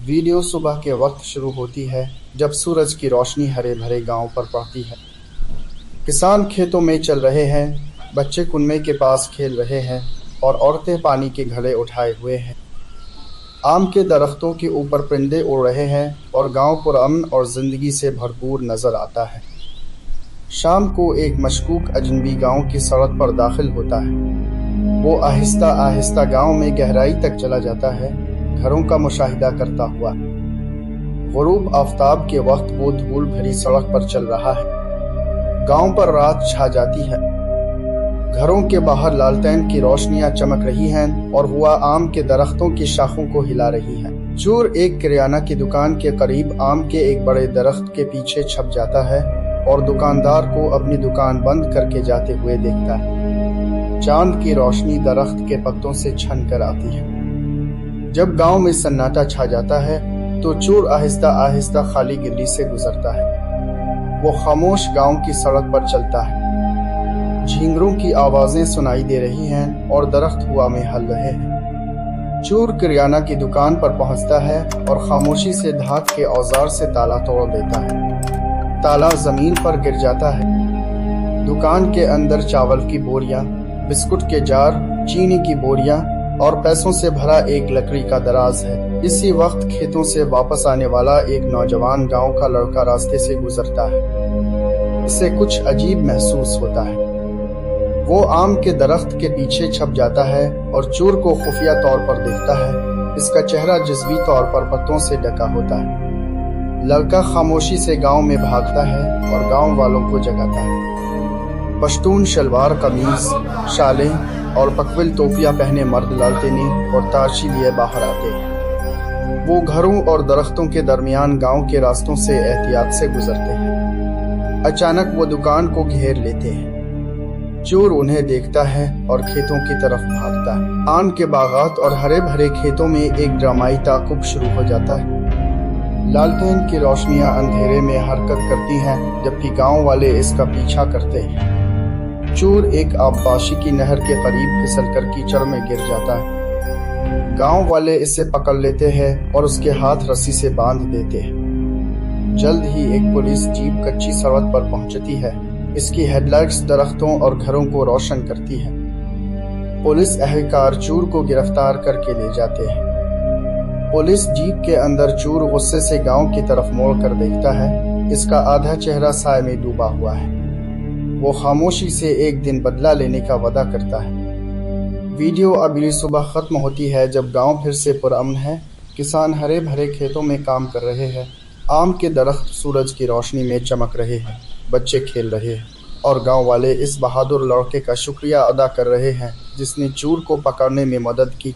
Video صبح کے وقت شروع ہوتی ہے جب سورج کی روشنی ہرے بھرے گاؤں پر پڑتی ہے۔ کسان کھیتوں میں چل رہے ہیں، بچے کنویں کے پاس کھیل رہے ہیں اور عورتیں پانی کے گھڑے اٹھائے ہوئے ہیں۔ آم کے درختوں کے اوپر پرندے اڑ رہے ہیں اور گاؤں پرامن اور زندگی سے بھرپور نظر آتا ہے۔ شام کو ایک مشکوک اجنبی گاؤں کی سڑک پر داخل ہوتا ہے۔ وہ آہستہ آہستہ گاؤں میں گہرائی تک چلا جاتا ہے، گھروں کا مشاہدہ کرتا ہوا۔ غروب آفتاب کے وقت وہ دھول بھری سڑک پر چل رہا ہے۔ گاؤں پر رات چھا جاتی ہے۔ گھروں کے باہر لالٹین کی روشنیاں چمک رہی ہیں اور ہوا آم کے درختوں کی شاخوں کو ہلا رہی ہے۔ چور ایک کریانہ کی دکان کے قریب آم کے ایک بڑے درخت کے پیچھے چھپ جاتا ہے اور دکاندار کو اپنی دکان بند کر کے جاتے ہوئے دیکھتا ہے۔ چاند کی روشنی درخت کے پتوں سے چھن کر آتی ہے۔ جب گاؤں میں سناٹا چھا جاتا ہے تو چور آہستہ آہستہ خالی گلی سے گزرتا ہے۔ وہ خاموش گاؤں کی سڑک پر چلتا ہے۔ جھینگروں کی آوازیں سنائی دے رہی ہیں اور درخت ہوا میں ہل رہے ہیں۔ چور کریانہ کی دکان پر پہنچتا ہے اور خاموشی سے دھات کے اوزار سے تالا توڑ دیتا ہے۔ تالا زمین پر گر جاتا ہے۔ دکان کے اندر چاول کی بوریاں، بسکٹ کے جار، چینی کی بوریاں اور پیسوں سے بھرا ایک لکڑی کا دراز ہے۔ اسی وقت کھیتوں سے واپس آنے والا ایک نوجوان گاؤں کا لڑکا راستے سے گزرتا ہے۔ اسے کچھ عجیب محسوس ہوتا ہے۔ وہ آم کے درخت کے پیچھے چھپ جاتا ہے اور چور کو خفیہ طور پر دیکھتا ہے۔ اس کا چہرہ جزوی طور پر پتوں سے ڈھکا ہوتا ہے۔ لڑکا خاموشی سے گاؤں میں بھاگتا ہے اور گاؤں والوں کو جگاتا ہے۔ پشتون شلوار قمیض، شالیں اور پکول ٹوپیاں پہنے مرد لالٹینیں اور تارچی لیے باہر آتے ہیں۔ وہ گھروں اور درختوں کے درمیان گاؤں کے راستوں سے احتیاط سے گزرتے ہیں۔ اچانک وہ دکان کو گھیر لیتے ہیں۔ چور انہیں دیکھتا ہے اور کھیتوں کی طرف بھاگتا ہے۔ آم کے باغات اور ہرے بھرے کھیتوں میں ایک ڈرامائی تعاقب شروع ہو جاتا ہے۔ لالٹین کی روشنیاں اندھیرے میں حرکت کرتی ہیں جبکہ گاؤں والے اس کا پیچھا کرتے ہیں۔ چور ایک آبپاشی کی نہر کے قریب پھسل کر کیچڑ میں گر جاتا ہے۔ گاؤں والے اسے پکڑ لیتے ہیں اور اس کے ہاتھ رسی سے باندھ دیتے ہیں۔ جلد ہی ایک پولیس جیپ کچی سڑک پر پہنچتی ہے۔ اس کی ہیڈ لائٹس درختوں اور گھروں کو روشن کرتی ہے۔ پولیس اہلکار چور کو گرفتار کر کے لے جاتے ہیں۔ پولیس جیپ کے اندر چور غصے سے گاؤں کی طرف موڑ کر دیکھتا ہے۔ اس کا آدھا چہرہ سائے میں ڈوبا ہوا ہے۔ وہ خاموشی سے ایک دن بدلہ لینے کا وعدہ کرتا ہے۔ ویڈیو اگلی صبح ختم ہوتی ہے جب گاؤں پھر سے پرامن ہے۔ کسان ہرے بھرے کھیتوں میں کام کر رہے ہیں۔ آم کے درخت سورج کی روشنی میں چمک رہے ہیں، بچے کھیل رہے ہیں اور گاؤں والے اس بہادر لڑکے کا شکریہ ادا کر رہے ہیں جس نے چور کو پکڑنے میں مدد کی۔